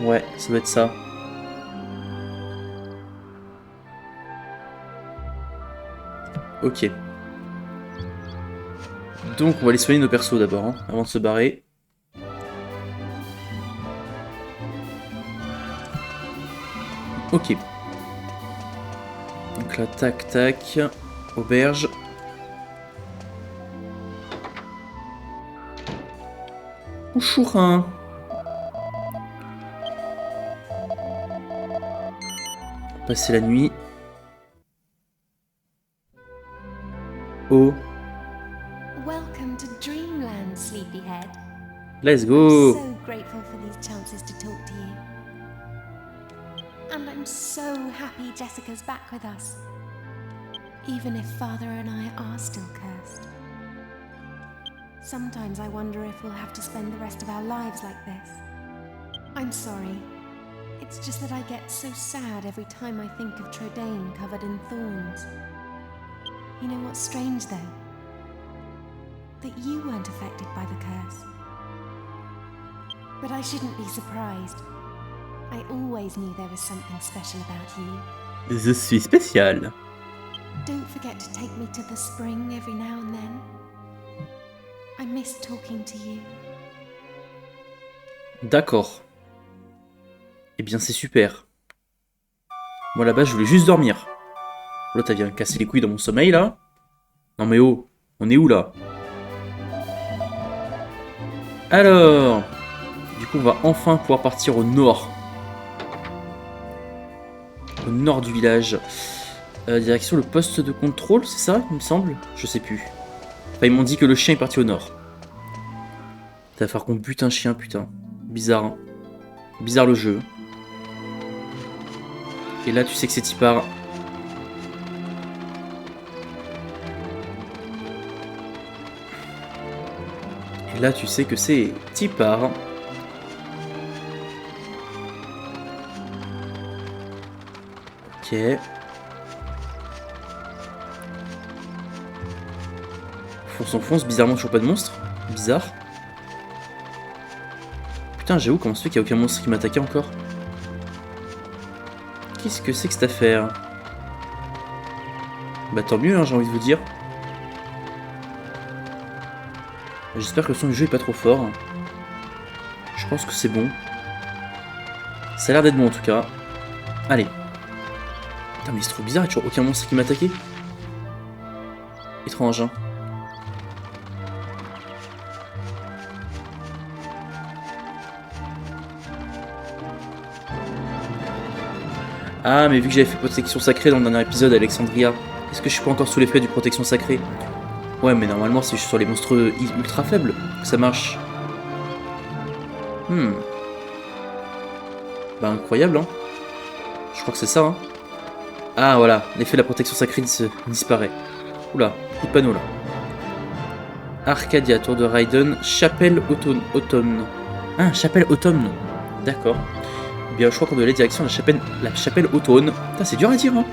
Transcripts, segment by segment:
Ouais, ça doit être ça. Ok. Donc on va aller soigner nos persos d'abord, hein, avant de se barrer. Ok. Donc là, tac, tac. Auberge. Chourin. Passer la nuit. Oh. Welcome to Dreamland, Sleepyhead. Let's I'm go. so grateful for these chances to talk to you. And I'm so happy Jessica's back with us. Even if Father and I are still cursed. Sometimes I wonder if we'll have to spend the rest of our lives like this. I'm sorry. It's just that I get so sad every time I think of Trodaine covered in thorns. You know what's strange though? That you weren't affected by the curse. But I shouldn't be surprised. I always knew there was something special about you. Je suis spécial. Don't forget to take me to the spring every now and then. I miss talking to you. D'accord. Eh bien c'est super. Moi là-bas je voulais juste dormir. L'autre elle vient me casser les couilles dans mon sommeil là. Non mais oh, on est où là? Alors, du coup on va enfin pouvoir partir au nord. Au nord du village. Direction le poste de contrôle, c'est ça il me semble? Je sais plus. Enfin ils m'ont dit que le chien est parti au nord. Ça va falloir qu'on bute un chien, putain. Bizarre, hein. Bizarre le jeu. Et là, tu sais que c'est Tipar. Et là, tu sais que c'est Tipar. Ok. On fonce, bizarrement toujours pas de monstre. Bizarre. Putain, j'avoue, comment ça fait qu'il n'y a aucun monstre qui m'attaquait encore? Qu'est-ce que c'est que cette affaire? Bah tant mieux, hein, j'ai envie de vous dire. J'espère que le son du jeu est pas trop fort. Je pense que c'est bon. Ça a l'air d'être bon en tout cas. Allez. Putain mais c'est trop bizarre, il n'y a toujours aucun monstre qui m'attaquait. Étrange, hein. Ah, mais vu que j'avais fait protection sacrée dans le dernier épisode, Alexandria, est-ce que je suis pas encore sous l'effet du protection sacrée? Ouais, mais normalement, c'est juste sur les monstres ultra faibles que ça marche. Bah, incroyable, hein. Je crois que c'est ça, hein. Ah, voilà, l'effet de la protection sacrée disparaît. Oula, coup de panneau, là. Arcadia, Tour de Raiden, Chapelle Automne. Ah, Chapelle Automne. D'accord. Eh bien, je crois qu'on doit aller direction la chapelle Automne. Putain, c'est dur à dire, hein.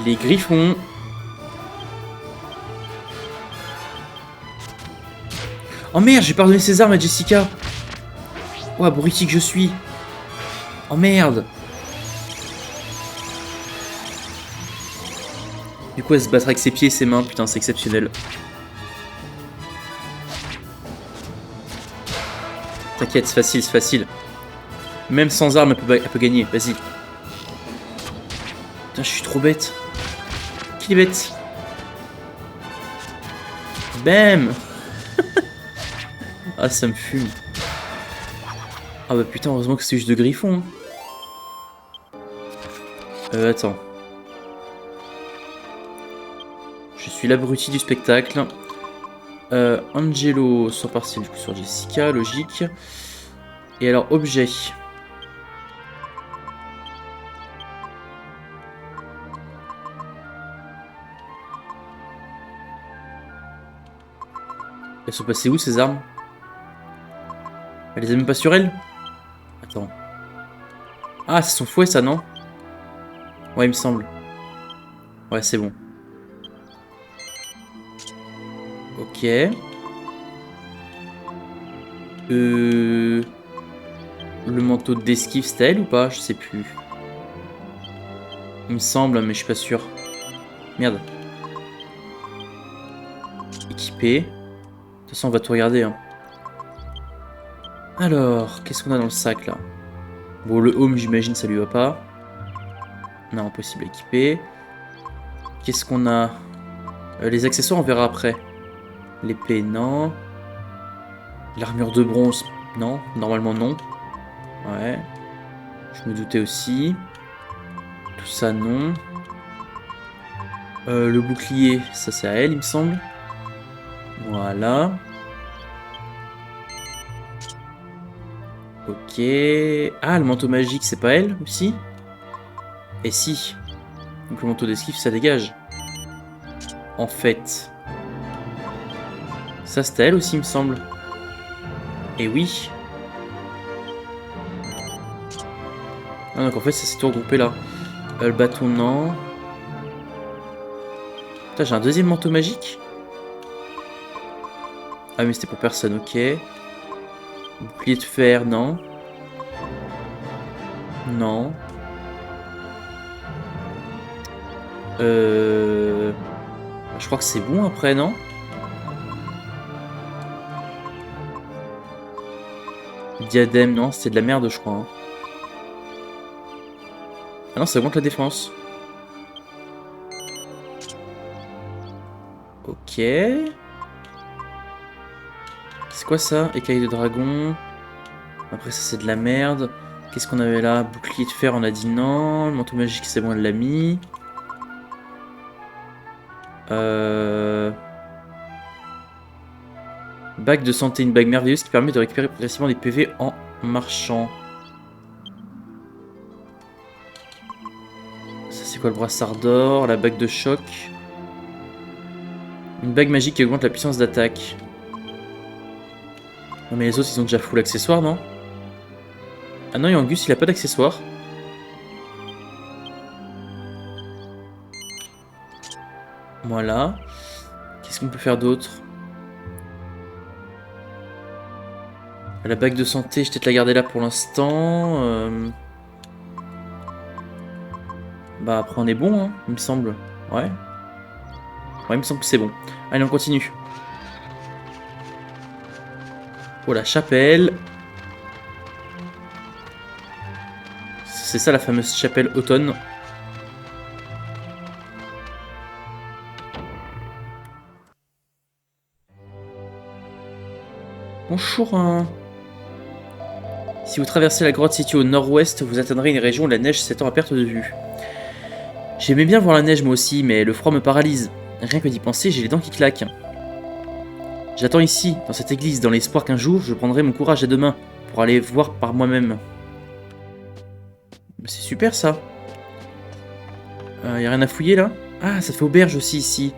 Les griffons. Oh merde, j'ai pardonné ses armes à Jessica. Oh, abruti que je suis. Oh merde. Du coup, elle se battra avec ses pieds et ses mains. Putain, c'est exceptionnel. T'inquiète, c'est facile, c'est facile. Même sans armes, elle peut gagner. Vas-y. Putain, je suis trop bête. Qui est bête? Bam. Ah, ça me fume. Ah bah putain, heureusement que c'est juste de griffon. Attends. Je suis l'abruti du spectacle. Angelo sort partiel du coup sur Jessica, logique. Et alors, objet. Elles sont passées où ces armes? Elle les a même pas sur elle? Attends. Ah, c'est son fouet ça, non? Ouais, il me semble. Ouais, c'est bon. Ok. Le manteau d'esquive, c'était elle ou pas? Je sais plus. Il me semble, mais je suis pas sûr. Merde. Équipé. De toute façon, on va tout regarder. Hein. Alors, qu'est-ce qu'on a dans le sac là? Bon, le home, j'imagine, ça lui va pas. Non, impossible à équiper. Qu'est-ce qu'on a? Les accessoires, on verra après. L'épée, non. L'armure de bronze, non. Normalement, non. Ouais. Je me doutais aussi. Tout ça, non. Le bouclier, ça c'est à elle, il me semble. Voilà. Ok. Ah, le manteau magique, c'est pas elle aussi? Et si. Donc le manteau d'esquive, ça dégage. En fait. Ça, c'était elle aussi, il me semble. Et oui. Ah, donc en fait, ça s'est tout regroupé là. Le bâton, non. Putain, j'ai un deuxième manteau magique. Ah, mais c'était pour personne, ok. Bouclier de fer, non. Non. Je crois que c'est bon après, non? Diadème, non, c'était de la merde, je crois. Hein. Ah non, ça augmente la défense. Ok. C'est quoi ça? Écaille de dragon. Après ça c'est de la merde. Qu'est-ce qu'on avait là? Bouclier de fer, on a dit non. Le manteau magique, c'est bon, elle l'a mis. Bague de santé, une bague merveilleuse qui permet de récupérer progressivement des PV en marchant. Ça c'est quoi le brassard d'or? La bague de choc. Une bague magique qui augmente la puissance d'attaque. Non mais les autres ils ont déjà full accessoire, non? Ah non, et Angus il a pas d'accessoire. Voilà. Qu'est-ce qu'on peut faire d'autre? La bague de santé, je vais peut-être la garder là pour l'instant. Bah après on est bon, hein, il me semble. Ouais. Ouais, il me semble que c'est bon. Allez, on continue. Oh, la chapelle. C'est ça la fameuse chapelle automne. Bonjour. Hein. Si vous traversez la grotte située au nord-ouest, vous atteindrez une région où la neige s'étend à perte de vue. J'aimais bien voir la neige moi aussi, mais le froid me paralyse. Rien que d'y penser, j'ai les dents qui claquent. J'attends ici, dans cette église, dans l'espoir qu'un jour, je prendrai mon courage à deux mains pour aller voir par moi-même. C'est super ça. Y a rien à fouiller là? Ah, ça fait auberge aussi ici.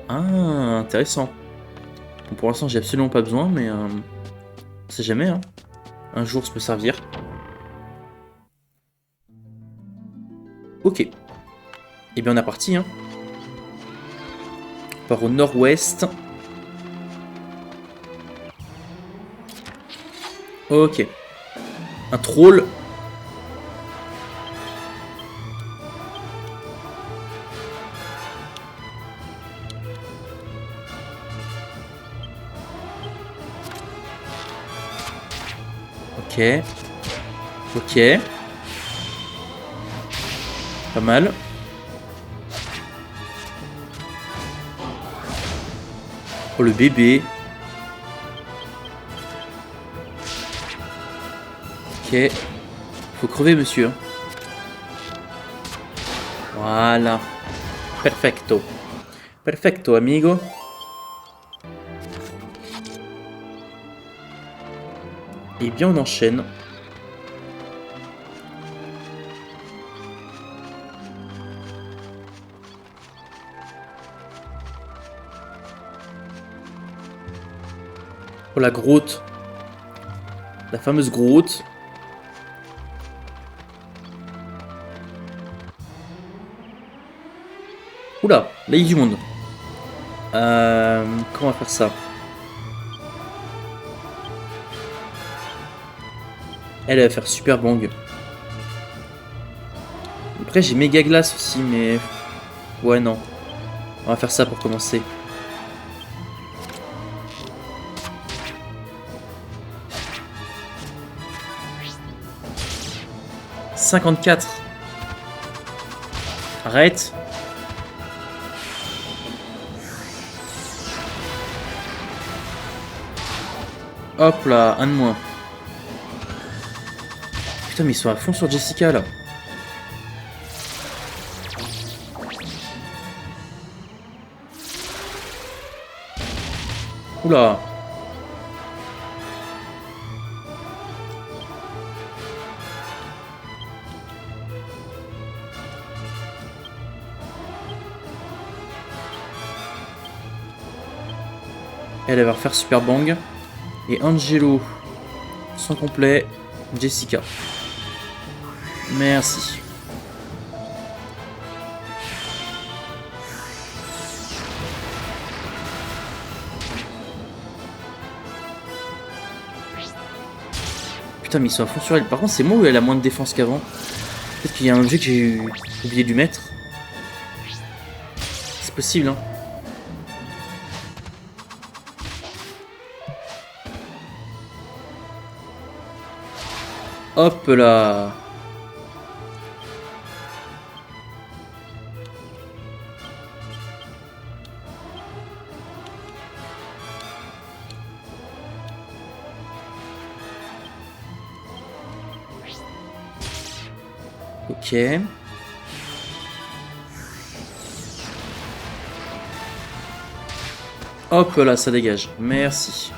Ah, intéressant. Bon, pour l'instant, j'ai absolument pas besoin, mais on sait jamais. Hein. Un jour, ça peut servir. Ok. Et bien, on est parti. Hein. On part au nord-ouest. Ok. Un troll. Ok. Ok. Pas mal. Oh, le bébé. Ok. Faut crever, monsieur. Voilà. Perfecto. Perfecto, amigo. Et bien, on enchaîne. Oh, la grotte. La fameuse grotte. Oula, là il y a du monde. Comment on va faire ça? Elle va faire super bang. Après j'ai méga glace aussi, mais... Ouais, non. On va faire ça pour commencer. « 54. Arrête. Hop là, un de moins. Putain, mais ils sont à fond sur Jessica là. Oula. Elle va refaire super bang. Et Angelo, son complet, Jessica. Merci. Putain, mais ils sont à fond sur elle. Par contre, c'est moi où elle a moins de défense qu'avant. Peut-être qu'il y a un objet que j'ai oublié de lui mettre. C'est possible, hein. Hop là. Ok. Hop là, ça dégage. Merci.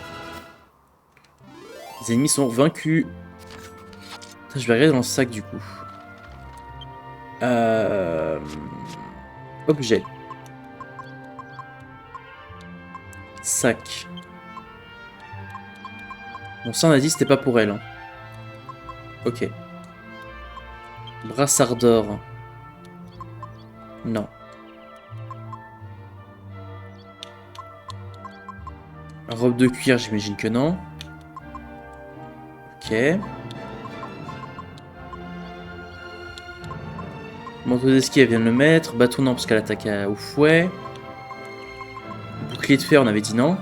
Les ennemis sont vaincus. Je vais regarder dans le sac du coup. Objet. Sac. Bon, ça on a dit c'était pas pour elle. Hein. Ok. Brassard d'or. Non. Robe de cuir, j'imagine que non. Ok. Manteau d'esquive, elle vient de le mettre. Bâton, non, parce qu'elle attaque au fouet. Bouclier de fer, on avait dit non.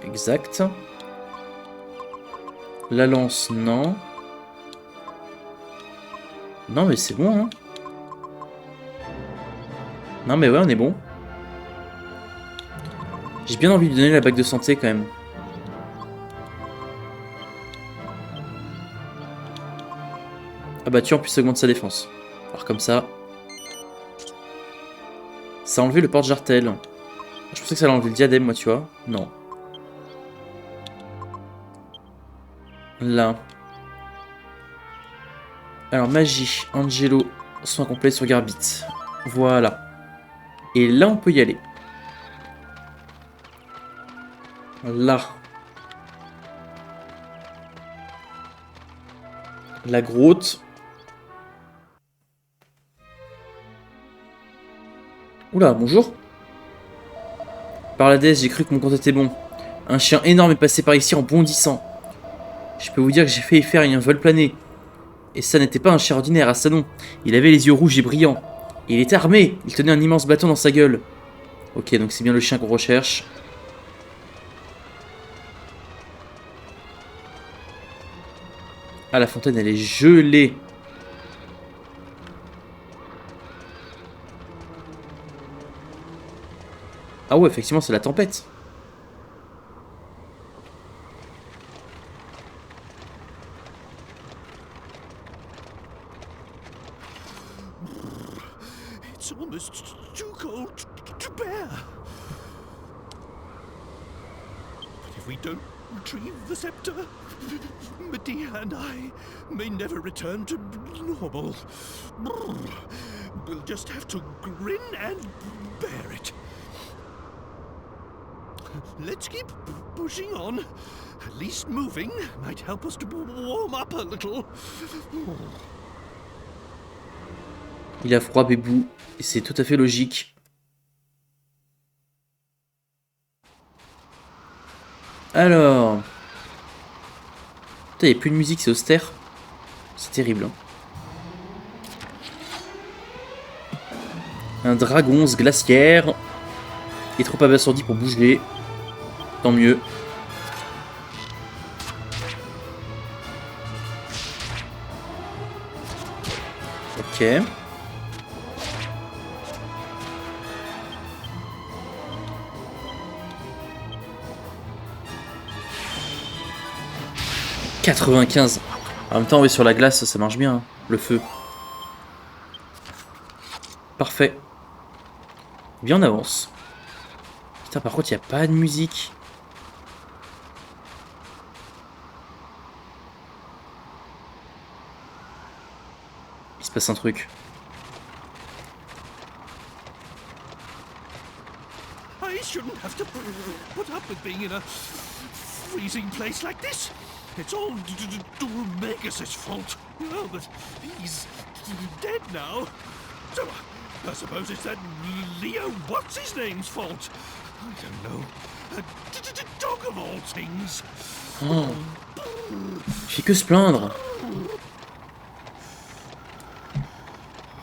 Exact. La lance, non. Non, mais c'est bon, hein. Non, mais ouais, on est bon. J'ai bien envie de lui donner la bague de santé, quand même. Abattu, en plus, ça augmente sa défense. Alors, comme ça... Ça a enlevé le porte-jartel. Je pensais que ça allait enlever le diadème, moi, tu vois. Non. Là. Alors, magie, Angelo, soin complet sur Garbit. Voilà. Et là, on peut y aller. Là. La grotte. Oula, bonjour. Par la déesse, j'ai cru que mon compte était bon. Un chien énorme est passé par ici en bondissant. Je peux vous dire que j'ai failli faire un vol plané. Et ça n'était pas un chien ordinaire, à ça non. Il avait les yeux rouges et brillants. Et il était armé. Il tenait un immense bâton dans sa gueule. Ok, donc c'est bien le chien qu'on recherche. Ah, la fontaine, elle est gelée. Ah ouais, effectivement, c'est la tempête. It's almost too cold to bear. But if we don't retrieve the scepter, Medea and I may never return to normal. We'll just have to grin and bear it. Let's keep pushing on. At least moving might help us to warm up a little. Il a froid, Bébou. Et c'est tout à fait logique. Alors... Putain, il n'y a plus de musique, c'est austère. C'est terrible. Hein. Un dragon glaciaire. Il est trop abasourdi pour bouger. Tant mieux. Ok. « 95. En même temps, oui, sur la glace, ça marche bien. Hein. Le feu. Parfait. Bien, on avance. Putain, par contre, il n'y a pas de musique. Il se passe un truc. I shouldn't have to put up with being in a freezing place like this. It's all Magus' fault. Oh, but he's dead now. So I suppose it's that Leo what's-his-name's fault. I don't know. A dog of all things. Oh. Il fait que se plaindre.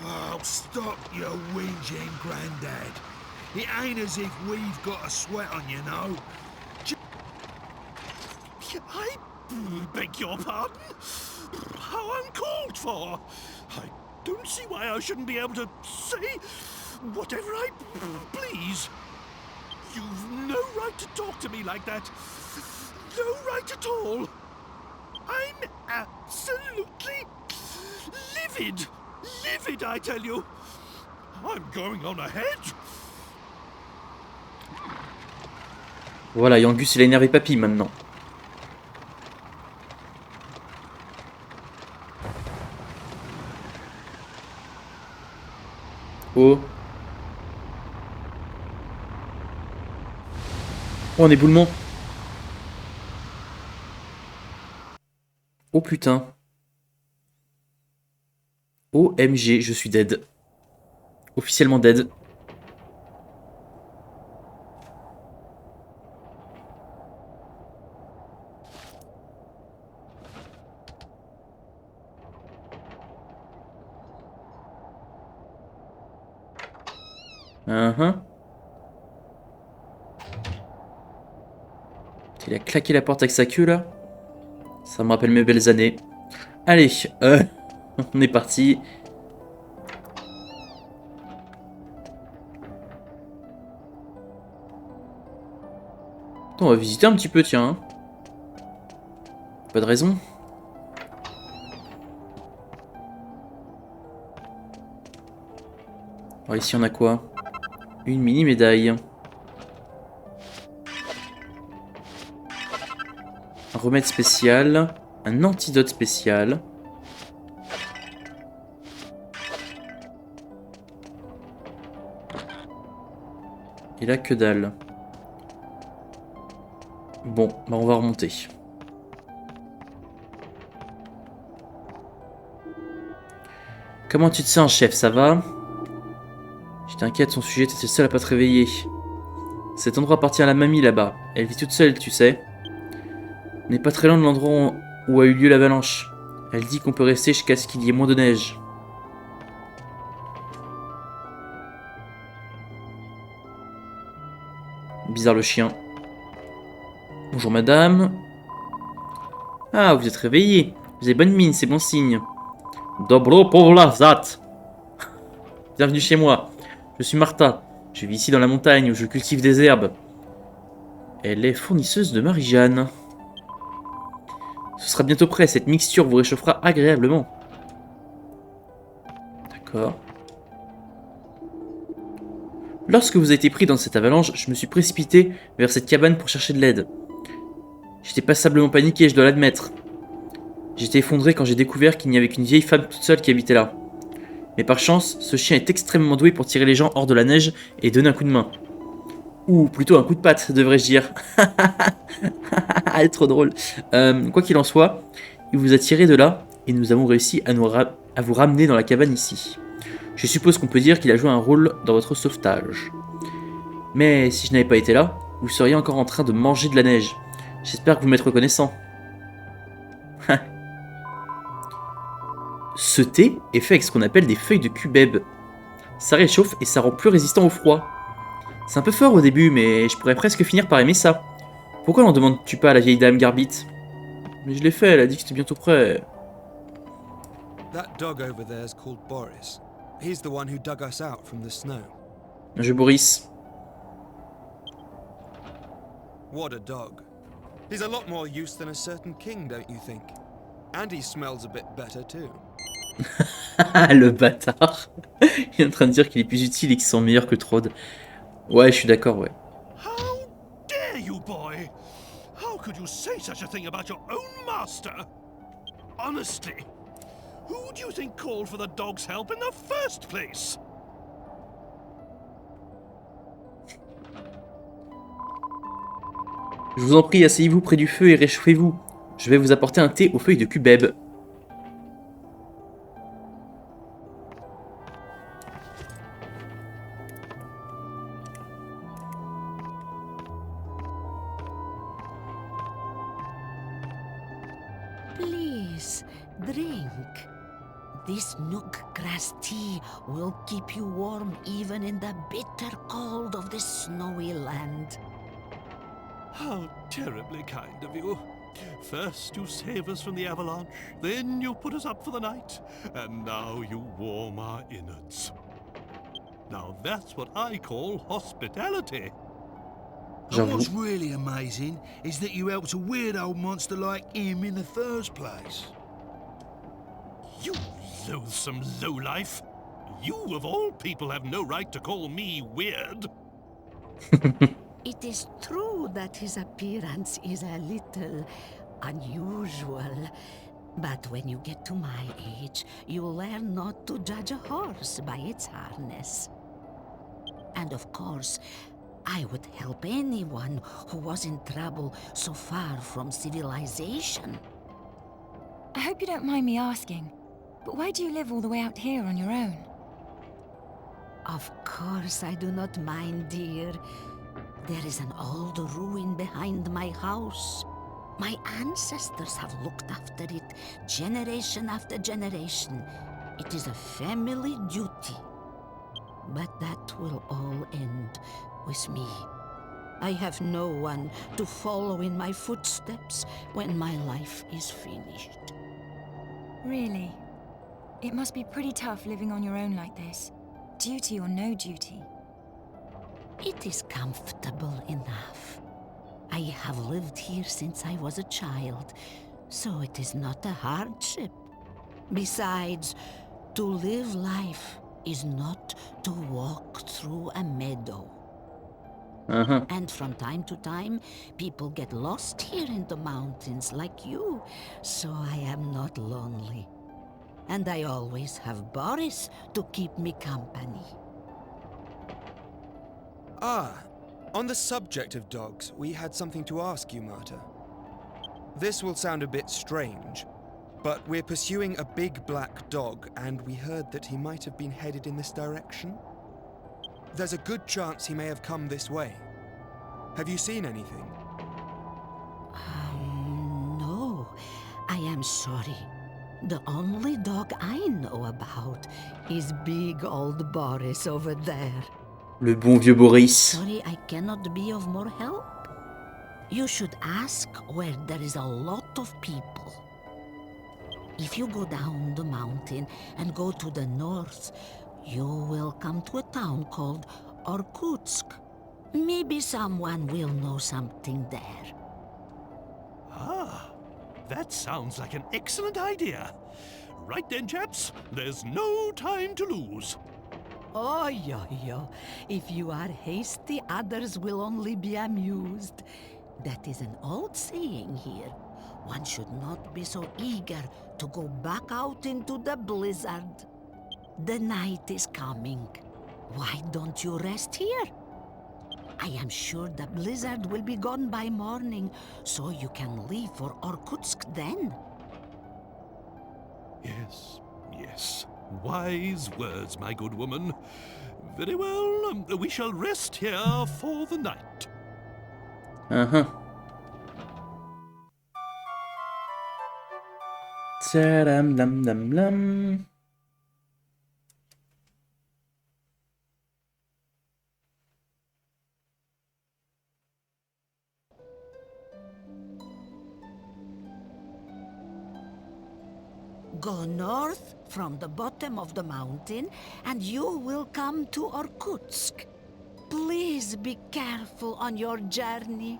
Oh, stop your whinging, Grandad. It ain't as if we've got a sweat on you, know. I beg your pardon? How uncalled for! I don't see why I shouldn't be able to say whatever I please. You've no right to talk to me like that. No right at all. I'm absolutely livid. Livid, I tell you. I'm going on ahead. Voilà, Yangus, il a énervé papy maintenant. Oh. Oh, un éboulement. Oh putain. OMG, je suis dead. Officiellement dead. Il a claqué la porte avec sa queue là. Ça me rappelle mes belles années. Allez, on est parti. Attends, on va visiter un petit peu, tiens. Pas de raison. Alors ici on a quoi? Une mini médaille. Un remède spécial. Un antidote spécial. Et là, que dalle. Bon, bah on va remonter. Comment tu te sens, chef? Ça va? Je t'inquiète, son sujet, t'étais le seul à pas te réveiller. Cet endroit appartient à la mamie là-bas. Elle vit toute seule, tu sais. On n'est pas très loin de l'endroit où a eu lieu l'avalanche. Elle dit qu'on peut rester jusqu'à ce qu'il y ait moins de neige. Bizarre le chien. Bonjour madame. Ah, vous êtes réveillée. Vous avez bonne mine, c'est bon signe. Dobro povlazat. Bienvenue chez moi. Je suis Martha. Je vis ici dans la montagne où je cultive des herbes. Elle est fournisseuse de Marie-Jeanne. Ce sera bientôt prêt. Cette mixture vous réchauffera agréablement. D'accord. Lorsque vous avez été pris dans cette avalanche, je me suis précipité vers cette cabane pour chercher de l'aide. J'étais passablement paniqué, je dois l'admettre. J'étais effondré quand j'ai découvert qu'il n'y avait qu'une vieille femme toute seule qui habitait là. Mais par chance, ce chien est extrêmement doué pour tirer les gens hors de la neige et donner un coup de main. Ou plutôt un coup de patte, devrais-je dire. Trop drôle. Quoi qu'il en soit, il vous a tiré de là et nous avons réussi à vous ramener dans la cabane ici. Je suppose qu'on peut dire qu'il a joué un rôle dans votre sauvetage. Mais si je n'avais pas été là, vous seriez encore en train de manger de la neige. J'espère que vous m'êtes reconnaissant. Ce thé est fait avec ce qu'on appelle des feuilles de cubeb. Ça réchauffe et ça rend plus résistant au froid. C'est un peu fort au début, mais je pourrais presque finir par aimer ça. Pourquoi n'en demandes-tu pas à la vieille dame Garbit? Mais je l'ai fait, elle a dit que c'était bientôt prêt. That dog over there's called Boris. He's the one who dug us out from the snow. Je Boris. What a dog. He's a lot more use than a certain king, don't you think? And he smells a bit better too. Le bâtard. Il est en train de dire qu'il est plus utile et qu'il sent meilleur que Trode. Ouais, je suis d'accord, ouais. How dare you, boy? How could you say such a thing about your own master? Honestly, who do you think called for the dog's help in the first place? Je vous en prie, asseyez-vous près du feu et réchauffez-vous. Je vais vous apporter un thé aux feuilles de cubeb. Please, drink. This nook grass tea will keep you warm even in the bitter cold of this snowy land. How terribly kind of you. First you save us from the avalanche, then you put us up for the night, and now you warm our innards. Now that's what I call hospitality. And what's really amazing is that you helped a weird old monster like him in the first place. You loathsome lowlife. You of all people have no right to call me weird. It is true that his appearance is a little unusual. But when you get to my age, you learn not to judge a horse by its harness. And of course, I would help anyone who was in trouble so far from civilization. I hope you don't mind me asking, but why do you live all the way out here on your own? Of course I do not mind, dear. There is an old ruin behind my house. My ancestors have looked after it generation after generation. It is a family duty. But that will all end with me. I have no one to follow in my footsteps when my life is finished. Really? It must be pretty tough living on your own like this. Duty or no duty. It is comfortable enough. I have lived here since I was a child, so it is not a hardship. Besides, to live life is not to walk through a meadow. And from time to time, people get lost here in the mountains like you, so I am not lonely. And I always have Boris to keep me company. Ah, on the subject of dogs, we had something to ask you, Marta. This will sound a bit strange, but we're pursuing a big black dog, and we heard that he might have been headed in this direction. There's a good chance he may have come this way. Have you seen anything? No, I am sorry. The only dog I know about is big old Boris over there. Le bon vieux Boris. Sorry, I cannot be of more help. You should ask where there is a lot of people. If you go down the mountain and go to the north, you will come to a town called Irkutsk. Maybe someone will know something there. Ah, that sounds like an excellent idea. Right then, chaps, there's no time to lose. Oh, yo. If you are hasty, others will only be amused. That is an old saying here. One should not be so eager to go back out into the blizzard. The night is coming. Why don't you rest here? I am sure the blizzard will be gone by morning, so you can leave for Irkutsk then. Yes. Wise words, my good woman. Very well, we shall rest here for the night. Salam lam lam lam. Go north from the bottom of the mountain and you will come to Irkutsk. Please be careful on your journey.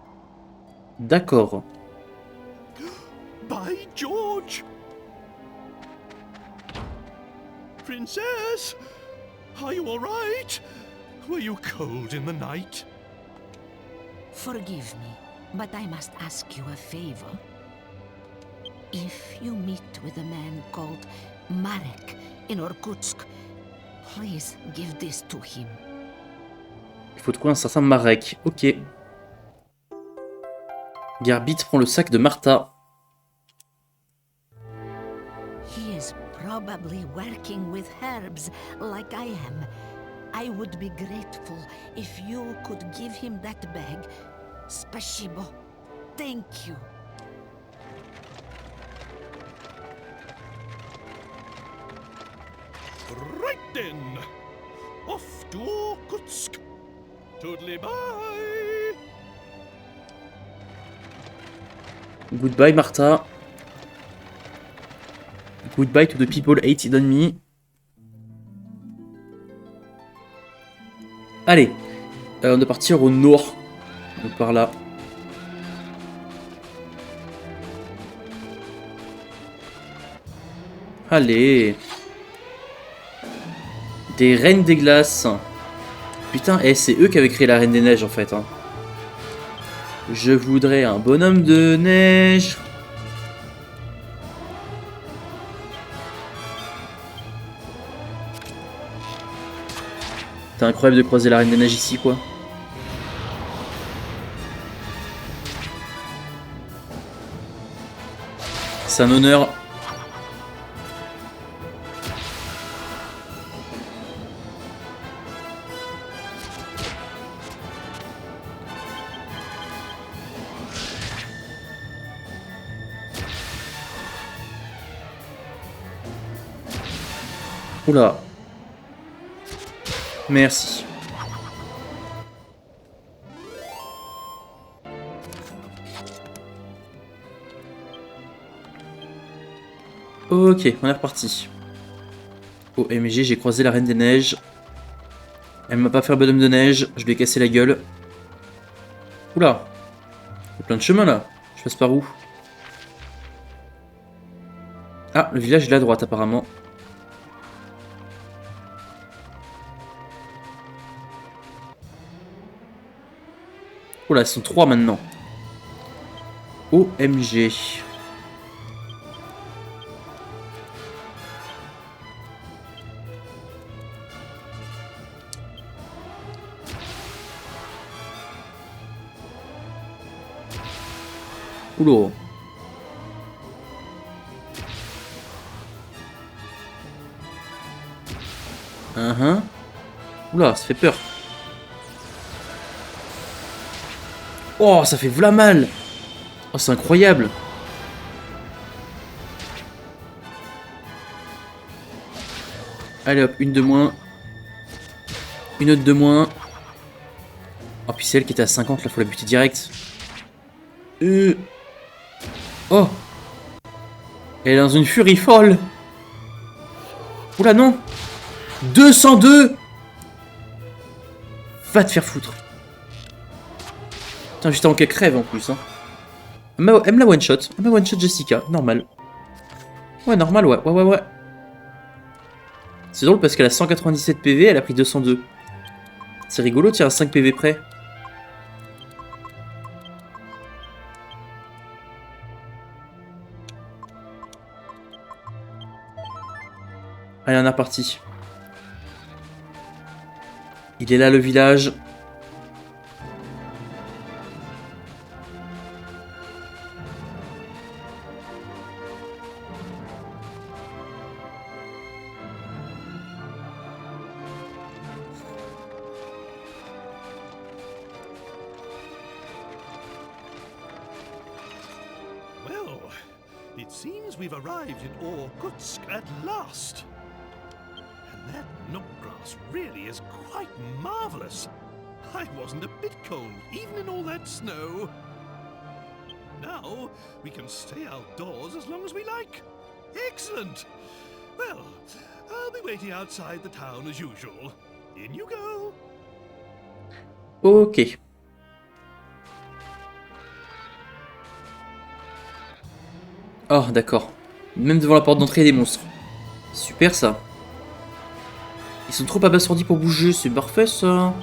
D'accord. By George! Princess! Are you all right? Were you cold in the night? Forgive me, but I must ask you a favor. If you meet with a man called Marek in Irkutsk, please give this to him. Il faut trouver un certain Marek. Ok. Garbit prend le sac de Martha. He is probably working with herbs like I am. I would be grateful if you could give him that bag. Spasibo. Thank you. Right then! Off to Irkutsk! Toodly bye! Goodbye Martha. Goodbye to the people hated on me. Allez, on doit partir au nord. Donc par là. Allez. Des reines des glaces. Putain, c'est eux qui avaient créé la reine des neiges en fait. Hein. Je voudrais un bonhomme de neige. C'est incroyable de croiser la reine des neiges ici quoi. C'est un honneur. Oula. Merci. Ok, on est reparti. OMG, j'ai croisé la reine des neiges. Elle m'a pas fait un bonhomme de neige, je lui ai cassé la gueule. Oula. Il y a plein de chemins là. Je passe par où? Ah, le village est à droite apparemment. Oh là, ils sont 3 maintenant. OMG. Oula. Oula, ça fait peur. Oh, ça fait v'là mal. Oh, c'est incroyable. Allez hop, une de moins. Une autre de moins. Oh, puis celle qui était à 50, là, faut la buter direct. Oh. Elle est dans une furie folle. Oula, non. 202. Va te faire foutre. Putain, juste avant qu'elle crève en plus. Hein. Elle me la one shot. Elle me one shot Jessica. Normal. Ouais, normal, ouais. Ouais. C'est drôle parce qu'elle a 197 PV, elle a pris 202. C'est rigolo, tiens, à 5 PV près. Allez, on est reparti. Il est là le village. seems we've arrived in Irkutsk at last. And that nook grass really is quite marvelous. I wasn't a bit cold, even in all that snow. Now we can stay outdoors as long as we like. Excellent! Well, I'll be waiting outside the town as usual. In you go. Ok. Oh, d'accord. Même devant la porte d'entrée, il y a des monstres. Super, ça. Ils sont trop abasourdis pour bouger, c'est parfait, ça.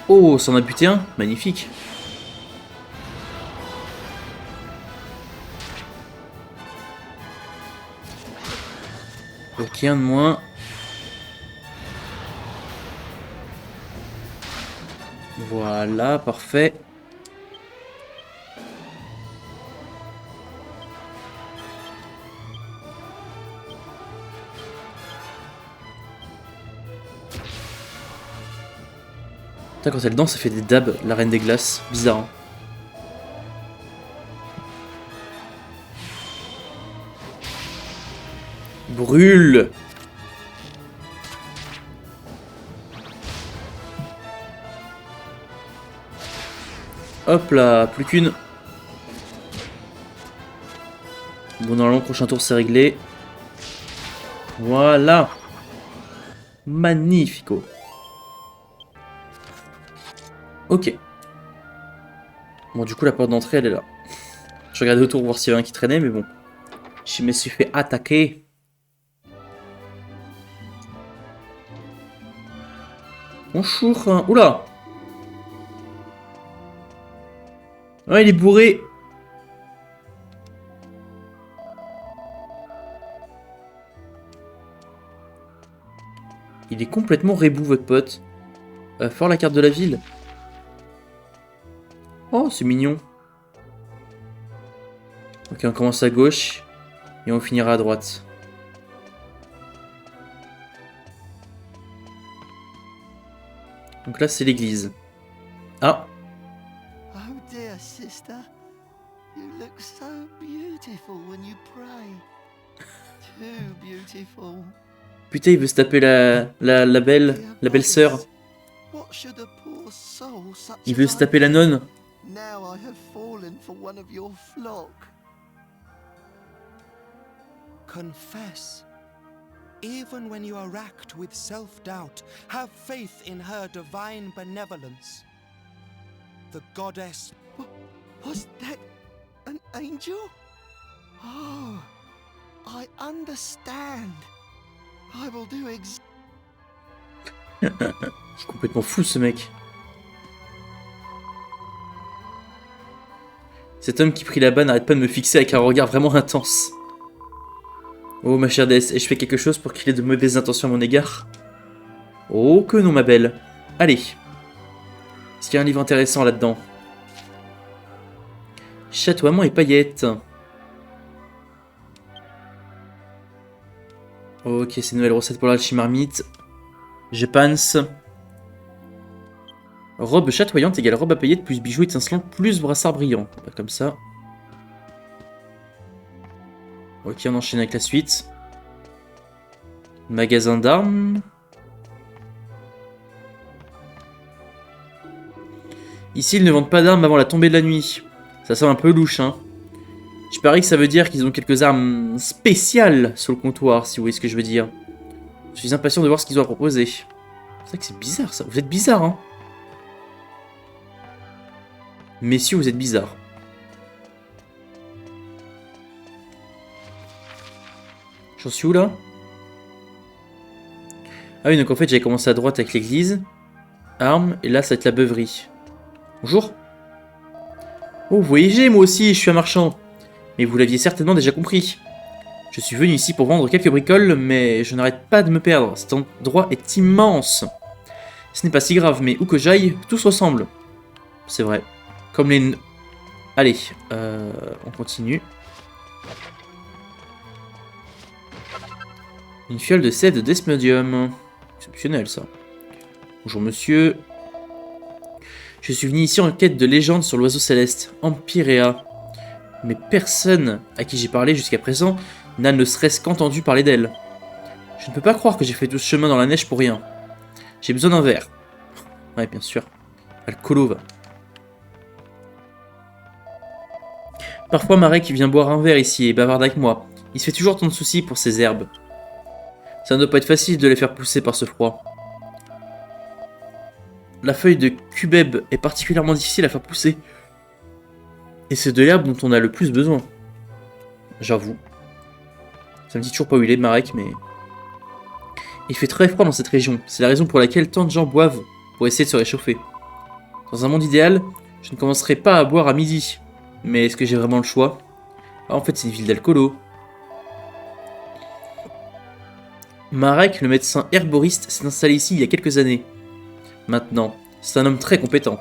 Oh, ça en a buté un. Magnifique. Ok, un de moins. Voilà, parfait. Putain, quand elle danse, ça fait des dabs, la reine des glaces. Bizarre, hein. Brûle! Hop là, plus qu'une. Bon, normalement, prochain tour, c'est réglé. Voilà. Magnifico. Ok. Bon, du coup, la porte d'entrée, elle est là. Je regardais autour pour voir s'il y avait un qui traînait, mais bon. Je me suis fait attaquer. Bonjour. Hein. Oula. Ouais, il est bourré. Il est complètement rebou, votre pote. Fort la carte de la ville. Oh, c'est mignon. Ok, on commence à gauche. Et on finira à droite. Donc là, c'est l'église. Ah. Oh dear sister, you look so beautiful when you pray. Too beautiful. Putain, il veut se taper la belle sœur. What should a poor soul such Il veut as se I taper la be? nonne. Now I have fallen for one of your flock. Confess. Even when you are racked with self-doubt, have faith in her divine benevolence. The goddess... Was that an angel? Oh, I understand. I will do Il est complètement fou, ce mec. Cet homme qui prit là-bas n'arrête pas de me fixer avec un regard vraiment intense. Oh, ma chère déesse, ai-je fait quelque chose pour qu'il ait de mauvaises intentions à mon égard? Oh, que non, ma belle. Allez. Est-ce qu'il y a un livre intéressant là-dedans? Chatoiement et paillettes. Ok, c'est une nouvelle recette pour l'alchimie marmite. Je pense. Robe chatoyante égale robe à paillettes plus bijoux étincelants plus brassard brillant. Comme ça. Ok, on enchaîne avec la suite. Magasin d'armes. Ici, ils ne vendent pas d'armes avant la tombée de la nuit. Ça sent un peu louche, hein. Je parie que ça veut dire qu'ils ont quelques armes spéciales sur le comptoir, si vous voyez ce que je veux dire. Je suis impatient de voir ce qu'ils ont à proposer. C'est vrai que c'est bizarre, ça. Vous êtes bizarre, hein. Messieurs, vous êtes bizarres. J'en suis où, là? Ah oui, donc en fait, j'avais commencé à droite avec l'église. Armes, et là, ça va être la beuverie. Bonjour. Oh, vous voyagez, moi aussi, je suis un marchand. Mais vous l'aviez certainement déjà compris. Je suis venu ici pour vendre quelques bricoles, mais je n'arrête pas de me perdre. Cet endroit est immense. Ce n'est pas si grave, mais où que j'aille, tout se ressemble. C'est vrai. Comme les... Allez, on continue. Une fiole de sève de Desmodium. Exceptionnel, ça. Bonjour, monsieur. Je suis venu ici en quête de légendes sur l'oiseau céleste, Empyrea. Mais personne à qui j'ai parlé jusqu'à présent n'a ne serait-ce qu'entendu parler d'elle. Je ne peux pas croire que j'ai fait tout ce chemin dans la neige pour rien. J'ai besoin d'un verre. Ouais, bien sûr. Alcoolo, va. Parfois, Marek vient boire un verre ici et bavarde avec moi. Il se fait toujours tant de soucis pour ces herbes. Ça ne doit pas être facile de les faire pousser par ce froid. La feuille de cubeb est particulièrement difficile à faire pousser. Et c'est de l'herbe dont on a le plus besoin. J'avoue. Ça me dit toujours pas où il est, Marek, mais... Il fait très froid dans cette région. C'est la raison pour laquelle tant de gens boivent pour essayer de se réchauffer. Dans un monde idéal, je ne commencerai pas à boire à midi. Mais est-ce que j'ai vraiment le choix? Ah, en fait, c'est une ville d'alcoolo. Marek, le médecin herboriste, s'est installé ici il y a quelques années. Maintenant, c'est un homme très compétent.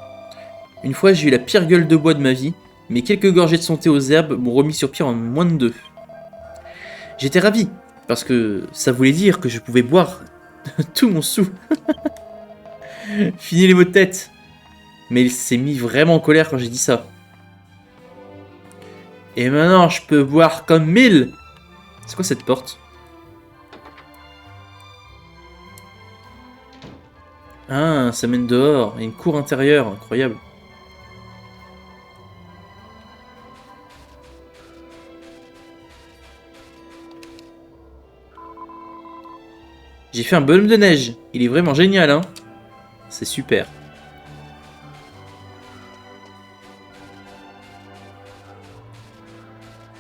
Une fois, j'ai eu la pire gueule de bois de ma vie, mais quelques gorgées de son thé aux herbes m'ont remis sur pied en moins de 2. J'étais ravi, parce que ça voulait dire que je pouvais boire tout mon sou. Fini les mots de tête. Mais il s'est mis vraiment en colère quand j'ai dit ça. Et maintenant, je peux boire comme 1000. C'est quoi cette porte? Ah, ça mène dehors. Il y a une cour intérieure, incroyable. J'ai fait un bonhomme de neige. Il est vraiment génial, hein. C'est super.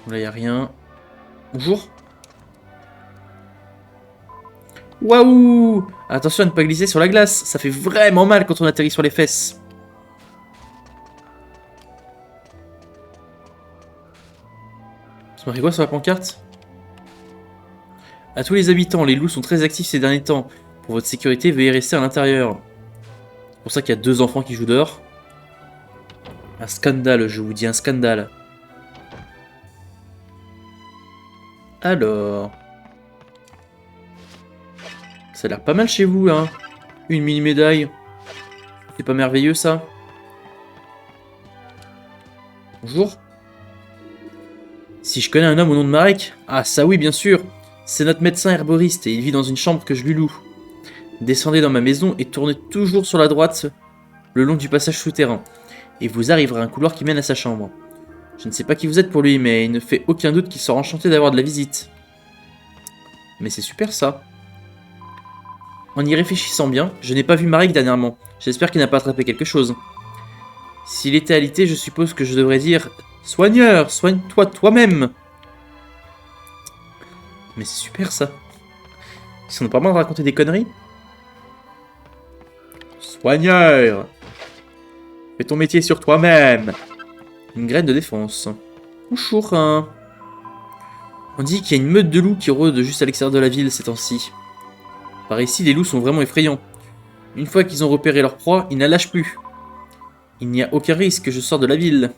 Là, il n'y a rien. Bonjour. Waouh! Attention à ne pas glisser sur la glace. Ça fait vraiment mal quand on atterrit sur les fesses. Ça marqué quoi sur la pancarte? À tous les habitants, les loups sont très actifs ces derniers temps. Pour votre sécurité, veuillez rester à l'intérieur. C'est pour ça qu'il y a 2 enfants qui jouent dehors. Un scandale, je vous dis, un scandale. Alors... Ça a l'air pas mal chez vous, hein. Une mini-médaille. C'est pas merveilleux, ça? Bonjour. Si je connais un homme au nom de Marek? Ah, ça oui, bien sûr. C'est notre médecin herboriste et il vit dans une chambre que je lui loue. Descendez dans ma maison et tournez toujours sur la droite le long du passage souterrain. Et vous arriverez à un couloir qui mène à sa chambre. Je ne sais pas qui vous êtes pour lui, mais il ne fait aucun doute qu'il sera enchanté d'avoir de la visite. Mais c'est super ça. En y réfléchissant bien, je n'ai pas vu Marek dernièrement. J'espère qu'il n'a pas attrapé quelque chose. S'il était alité, je suppose que je devrais dire « Soigneur, soigne-toi toi-même » Mais c'est super ça. Ils sont pas mal de raconter des conneries. Soigneur, fais ton métier sur toi-même. Une graine de défense. Bonjour. Hein. On dit qu'il y a une meute de loups qui rôde juste à l'extérieur de la ville ces temps-ci. Par ici, les loups sont vraiment effrayants. Une fois qu'ils ont repéré leur proie, ils ne la lâchent plus. Il n'y a aucun risque que je sorte de la ville.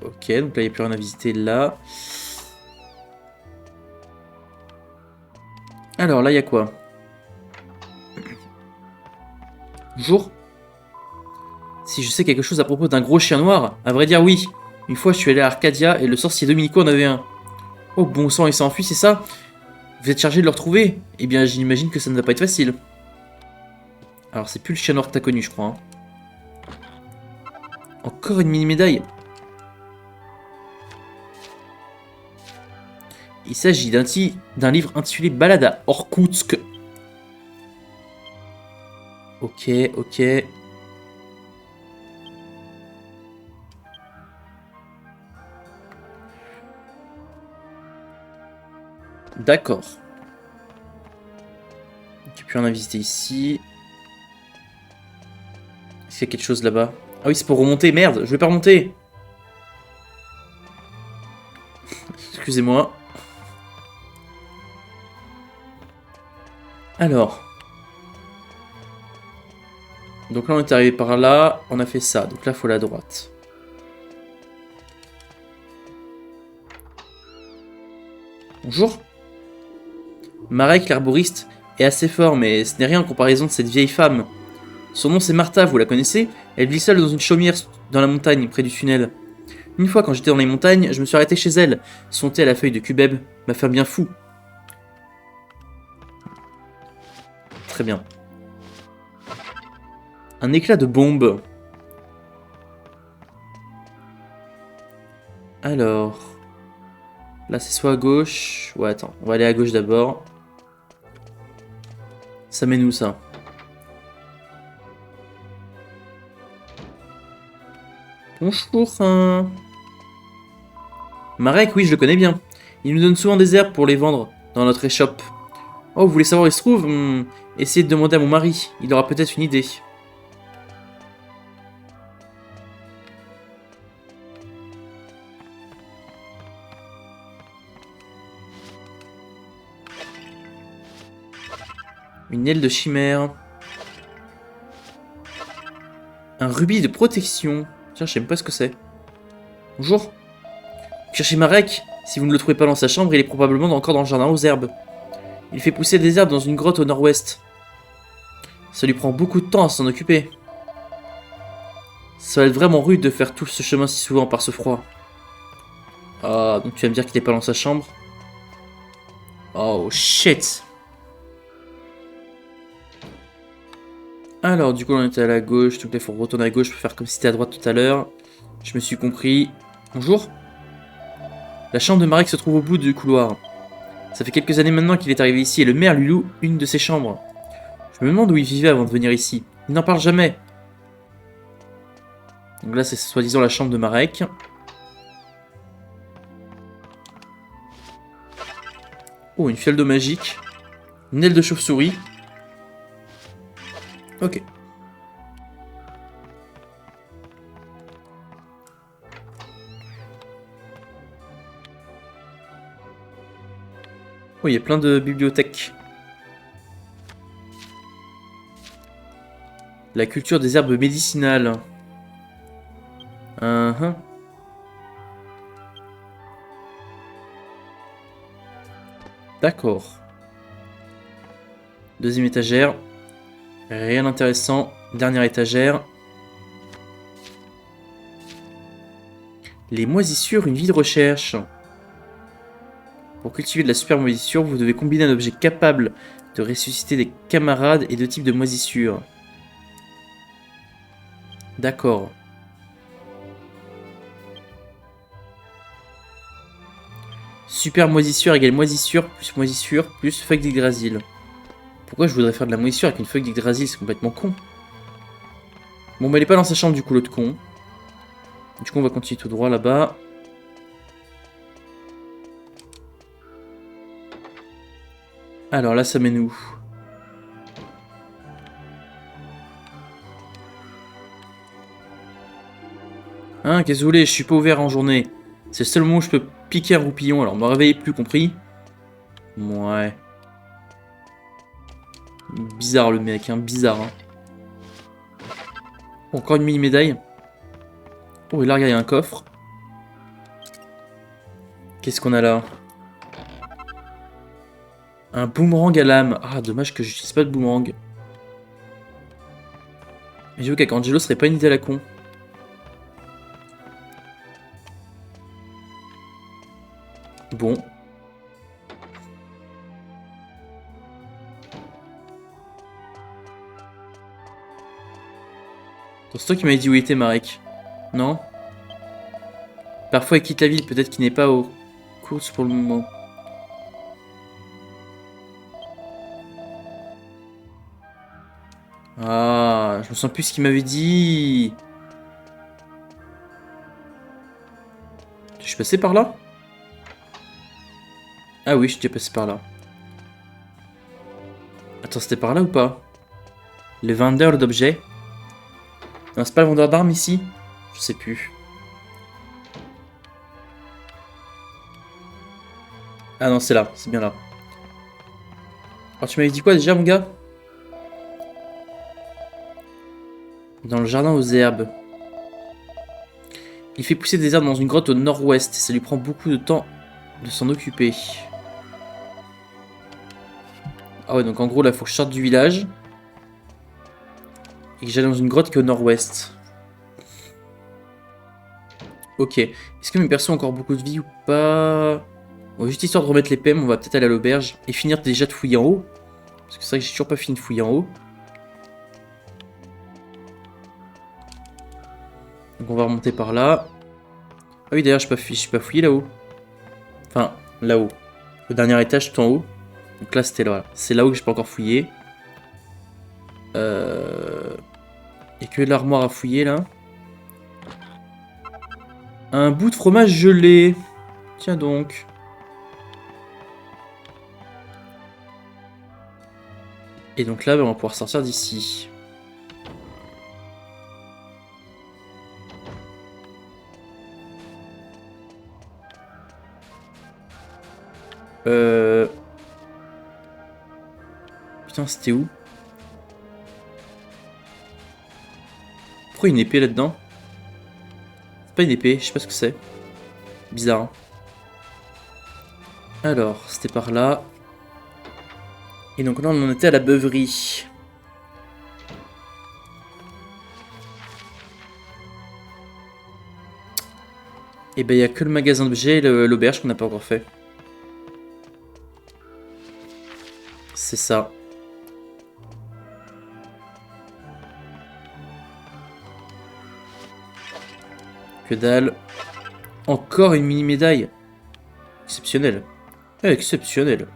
Ok, donc là, il n'y a plus rien à visiter là. Alors, là, il y a quoi? Bonjour. Si je sais quelque chose à propos d'un gros chien noir, à vrai dire, oui. Une fois, je suis allé à Arcadia et le sorcier Dominico en avait un. Oh, bon sang, il s'est enfui, c'est ça? Vous êtes chargé de le retrouver? Eh bien, j'imagine que ça ne va pas être facile. Alors, c'est plus le chien noir que t'as connu, je crois. Hein. Encore une mini-médaille. Il s'agit d'un livre intitulé Balade à Orkoutsk. Ok, ok. D'accord. J'ai plus rien à visiter ici. Est-ce qu'il y a quelque chose là-bas? Ah oui, c'est pour remonter. Merde, je vais pas remonter. Excusez-moi. Alors. Donc là, on est arrivé par là. On a fait ça. Donc là, il faut la droite. Bonjour. Marek, l'herboriste, est assez fort, mais ce n'est rien en comparaison de cette vieille femme. Son nom c'est Martha, vous la connaissez? Elle vit seule dans une chaumière dans la montagne, près du tunnel. Une fois, quand j'étais dans les montagnes, je me suis arrêté chez elle. Son thé à la feuille de cubeb m'a fait bien fou. Très bien. Un éclat de bombe. Alors... Là, c'est soit à gauche... Ouais, attends. On va aller à gauche d'abord. Ça mène où, ça? Bonjour, hein. Marek, oui, je le connais bien. Il nous donne souvent des herbes pour les vendre dans notre échoppe. Oh, vous voulez savoir où il se trouve? Essayez de demander à mon mari. Il aura peut-être une idée. Une aile de chimère. Un rubis de protection. Tiens, je sais même pas ce que c'est. Bonjour. Cherchez Marek. Si vous ne le trouvez pas dans sa chambre, il est probablement encore dans le jardin aux herbes. Il fait pousser des herbes dans une grotte au nord-ouest. Ça lui prend beaucoup de temps à s'en occuper. Ça va être vraiment rude de faire tout ce chemin si souvent par ce froid. Ah, donc tu vas me dire qu'il est pas dans sa chambre? Oh, shit. Alors, du coup, on était à la gauche, donc là, il faut retourner à gauche pour faire comme si c'était à droite tout à l'heure. Je me suis compris. Bonjour. La chambre de Marek se trouve au bout du couloir. Ça fait quelques années maintenant qu'il est arrivé ici et le maire lui loue une de ses chambres. Je me demande où il vivait avant de venir ici. Il n'en parle jamais. Donc là, c'est soi-disant la chambre de Marek. Oh, une fiole d'eau magique. Une aile de chauve-souris. Ok. Oh, il y a plein de bibliothèques. La culture des herbes médicinales. D'accord. Deuxième étagère. Rien d'intéressant. Dernière étagère. Les moisissures, une vie de recherche. Pour cultiver de la super moisissure, vous devez combiner un objet capable de ressusciter des camarades et deux types de moisissures. D'accord. Super moisissure égale moisissure plus feuille d'Yggdrasil. Pourquoi je voudrais faire de la moisissure avec une feuille d'Yggdrasil? C'est complètement con. Bon, mais elle est pas dans sa chambre du coup, l'autre con. Du coup, on va continuer tout droit là-bas. Alors là, ça mène où? Hein, qu'est-ce que vous voulez? Je suis pas ouvert en journée. C'est le seul moment où je peux piquer un roupillon. Alors, me réveiller plus, compris? Ouais. Bizarre le mec, hein, bizarre. Hein. Encore une mini-médaille. Oh, et là, regarde, il y a un coffre. Qu'est-ce qu'on a là? Un boomerang à lame. Ah, dommage que j'utilise pas de boomerang. Mais je veux qu'Arcangelo serait pas une idée à la con. Bon. C'est toi qui m'avais dit où il était, Marek. Non? Parfois il quitte la ville, peut-être qu'il n'est pas aux courses pour le moment. Ah, je me sens plus ce qu'il m'avait dit. Je suis passé par là? Ah oui, je suis déjà passé par là. Attends, c'était par là ou pas? Le vendeur d'objets? Non, c'est pas le vendeur d'armes ici? Je sais plus. Ah non, c'est là, c'est bien là. Oh, Alors tu m'avais dit quoi déjà mon gars? Dans le jardin aux herbes. Il fait pousser des herbes dans une grotte au nord-ouest. Ça lui prend beaucoup de temps de s'en occuper. Ah ouais, donc en gros là, il faut que je sorte du village. Et que j'aille dans une grotte qui est au nord-ouest. Ok. Est-ce que mes persos ont encore beaucoup de vie ou pas? Bon, juste histoire de remettre les PM, on va peut-être aller à l'auberge. Et finir déjà de fouiller en haut. Parce que c'est vrai que j'ai toujours pas fini de fouiller en haut. Donc on va remonter par là. Ah oui, d'ailleurs, je suis pas fouillé là-haut. Enfin, là-haut. Le dernier étage tout en haut. Donc là, c'était là. C'est là-haut que j'ai pas encore fouillé. Et que l'armoire à fouiller, là. Un bout de fromage gelé. Tiens donc. Et donc là, on va pouvoir sortir d'ici. Putain, c'était où? Pourquoi une épée là-dedans? C'est pas une épée, je sais pas ce que c'est. Bizarre. Hein. Alors, c'était par là. Et donc là, on en était à la beuverie. Et ben, il n'y a que le magasin d'objets et l'auberge qu'on n'a pas encore fait. C'est ça. Que dalle. Encore une mini-médaille. Exceptionnel. Exceptionnel.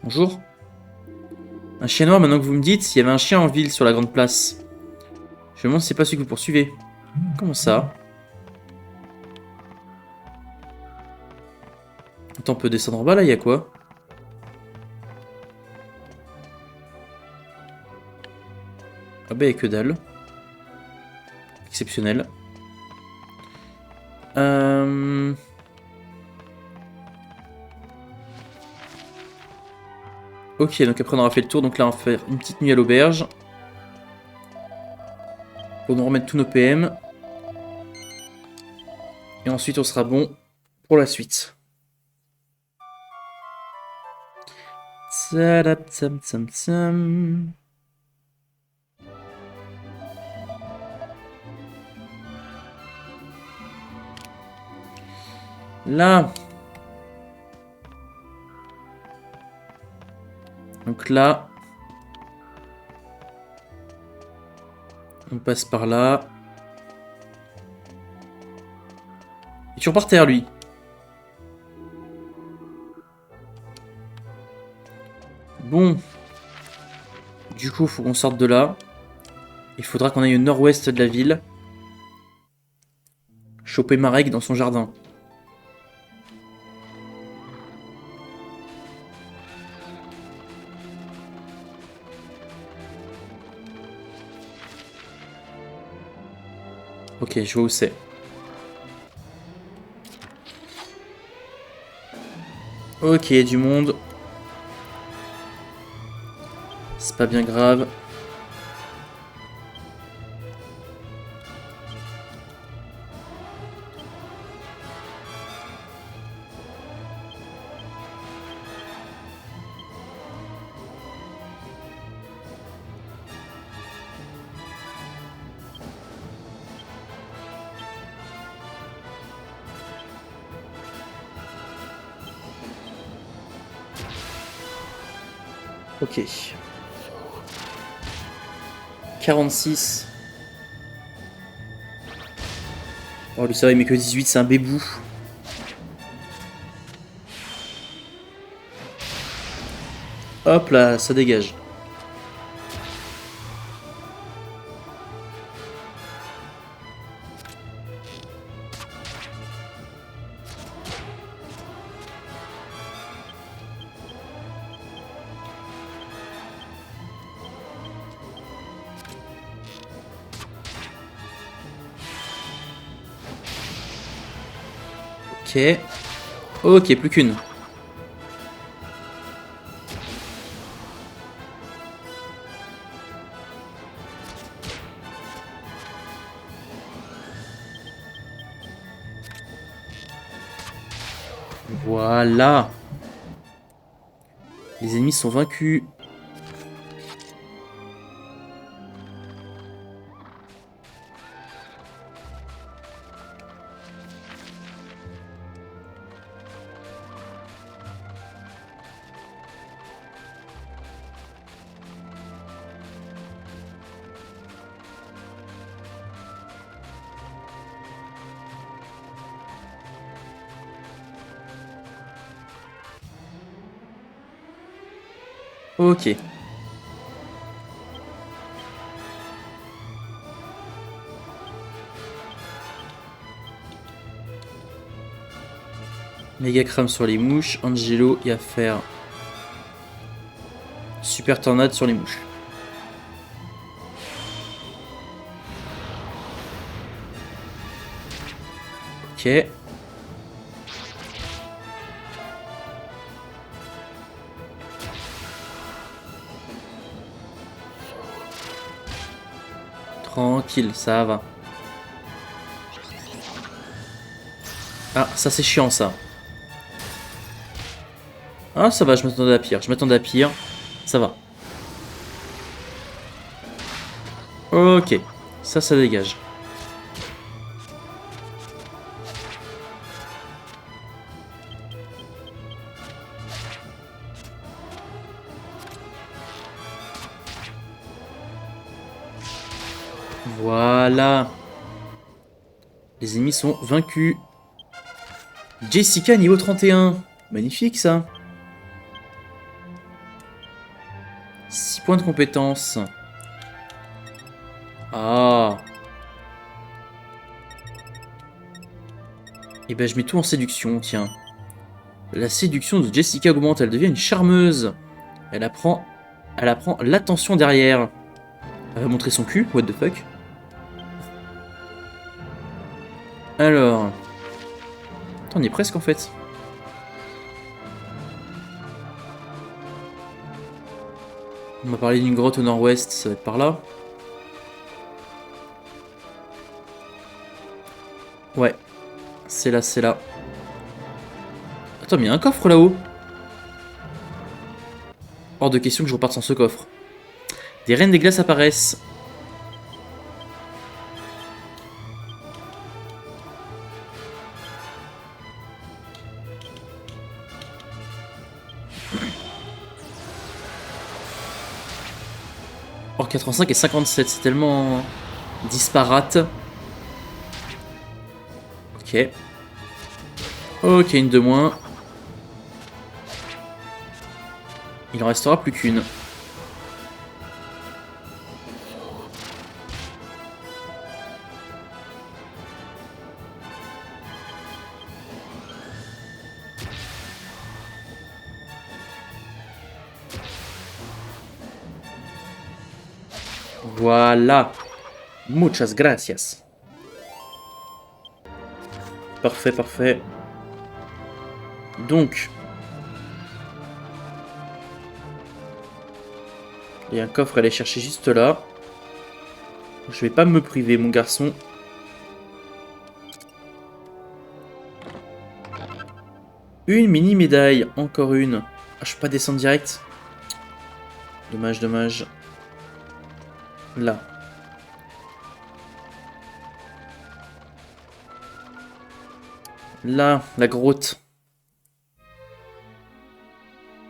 Bonjour. Un chien noir, maintenant que vous me dites, il y avait un chien en ville sur la grande place. Je me demande si c'est pas celui que vous poursuivez. Comment ça? Attends, on peut descendre en bas là, il y a quoi? Ah bah, il y a que dalle. Exceptionnel. Ok, donc après on aura fait le tour, donc là on va faire une petite nuit à l'auberge. Pour nous remettre tous nos PM. Et ensuite on sera bon pour la suite. Tadap, tsam, tsam, tsam. Là. Donc là. On passe par là. Il est toujours par terre, lui. Bon. Du coup, il faut qu'on sorte de là. Il faudra qu'on aille au nord-ouest de la ville. Choper Marek dans son jardin. Ok, je vois où c'est. Ok, du monde. C'est pas bien grave. Ok. 46. Oh, lui, ça va, il met que 18, c'est un bébou. Hop là, ça dégage. Ok. Ok, plus qu'une. Voilà. Les ennemis sont vaincus. Ok. Méga crame sur les mouches. Angelo y a faire. Super tornade sur les mouches. Ok. Tranquille, ça va. Ah, ça c'est chiant ça. Ah, ça va, je m'attendais à pire. Je m'attendais à pire. Ça va. Ok. Ça dégage. Voilà. Les ennemis sont vaincus. Jessica niveau 31. Magnifique ça. 6 points de compétence. Ah. Et ben je mets tout en séduction, tiens. La séduction de Jessica augmente, elle devient une charmeuse. Elle apprend l'attention derrière. Elle va montrer son cul, what the fuck. Alors. Attends, on y est presque en fait. On m'a parlé d'une grotte au nord-ouest, ça va être par là. Ouais. C'est là, c'est là. Attends, mais il y a un coffre là-haut. Hors de question que je reparte sans ce coffre. Des reines des glaces apparaissent. Or 85 et 57, c'est tellement disparate. Ok. Ok, une de moins. Il en restera plus qu'une. Voilà. Muchas gracias. Parfait, parfait. Donc. Il y a un coffre à aller chercher juste là. Je vais pas me priver, mon garçon. Une mini médaille. Encore une. Ah, je peux pas descendre direct. Dommage, dommage. Là. Là, la grotte.